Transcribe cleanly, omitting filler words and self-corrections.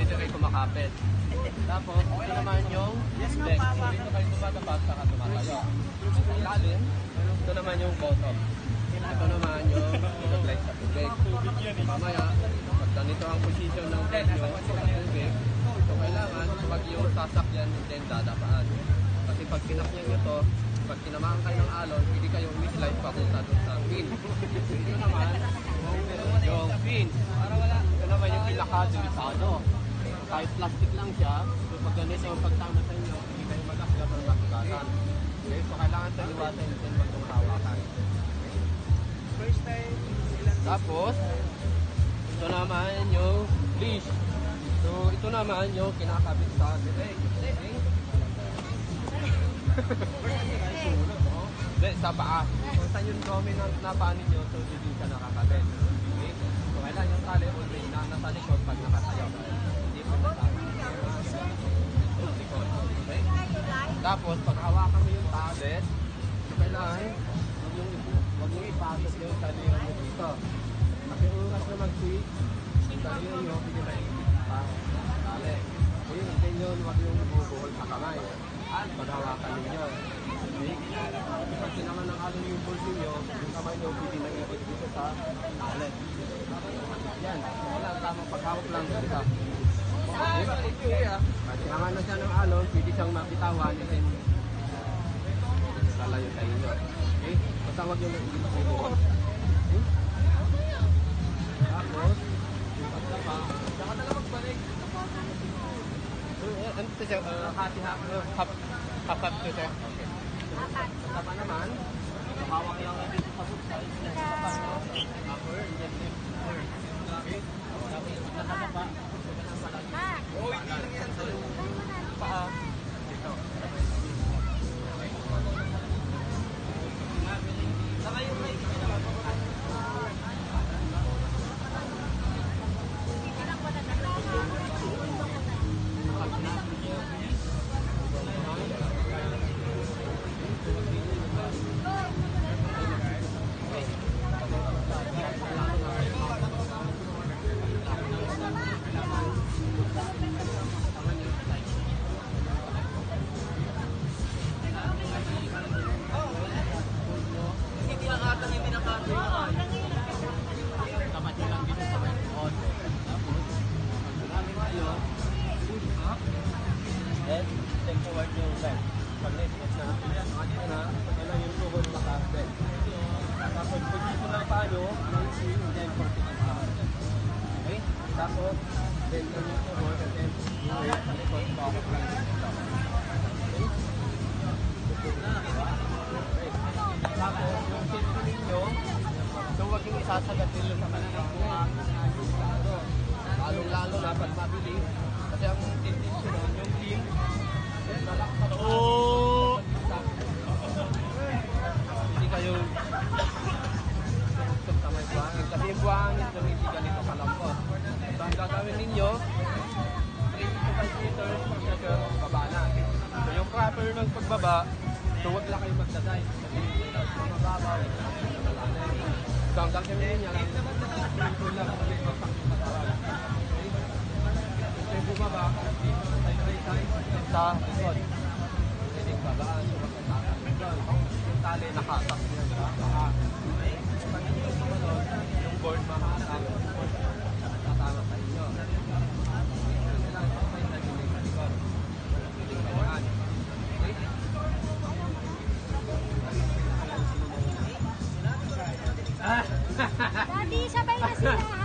dito kayo kumakapit. Tapos, ito naman yung deck. Dito kayo tumatapat, saka tumatayo. Ilalim, ito naman yung bottom. Ito naman yung slide sa tubig. Mamaya, pag ganito ang position ng deck nyo sa tubig, so kailangan pag yung sasakyan din dadapaan. Kasi pag pinakyan nyo to, pag tinamaan kayo ng alon, hindi kayo slide papunta doon sa pin. Ito naman, yung pin. Ito naman yung pinaka-delikado. Kahit plastic lang siya, so pag ganito yung pagtama sa inyo, hindi kayo mag-aklat o mag-akatan. Okay, so kailangan sa iwasan nyo din pag hawakan. First time, Tapos, ito naman yung leash. So, ito naman yung kinakabit sa direct. Hindi, sa paa. Kung saan yung dominant na paa ninyo, so hindi siya nakakabit. Okay? So, kailangan yung tali o na nasa likod pag nakatayo. Hindi po nasama. Okay? Tapos, pag hawakan mo yung tablet, so kailangan huwag yung ipasok yung talino mo dito. Kasi oras na mag-switch, yung talino nyo, hindi na pa tali. So yun, yun, huwag yung bubuhol sa kamay. At paghawakan ninyo. Okay? Pag sinaman ng alon yung pulse ninyo, yung kamay nyo, pwede na ikot dito sa tali. Yan, wala, tamang paghawak lang dito. Okay, pag sinaman na siya ng alon, pwede siyang mapitawan, and lalayo sa inyo. Okay? Basta huwag yung nag-iibuhol. Okay? Tapos, yung pagtapa, saka na lang magbalik. Ano ito siya? Half-half to siya. Okay. Pagtapa naman, hawak lang na dito sa buksay. Pagtapa nyo, upper, and then lower. Okay? Tapos, pagtapa, susunod ang palagi. Oo, hindi lang yan. Paa. Dito. Saka yung may then, take forward yung left. Pag net-net na, kailangan yung tuhod naka-bend. Tapos, pag dito na paano, 90, and then 45. Okay? Tapos, then yung tuhod, and then yung weight, sa likod, bakit lang dito. Okay? Tapos, yung safety ninyo, so huwag yung isasagat nilo sa kanilang buhang. Lalong-lalo na pag mabili. Kasi ang tendency nun, yung team, nalakpat na. Hindi kayo sumusok sa may buhangin. Kasi yung buhangin, hindi ganito kalambot. So, ang gagawin ninyo, 3 to 5 meters, baba na. So, yung proper ng pagbaba, so huwag lang kayo magdadive. Kasi yung mababaw, so, ang gagawin niya lang, simple lang, bumaba, sa likod. Pwede babaan, huwag kang tatapin doon. Yung tali nakatak niya sa baka. Pag hindi yung sumunod, yung board mahatak, tatama sa inyo. Kailangan okay na yung sa likod. Pwede babaan. Okay? Daddy, sabay na sila.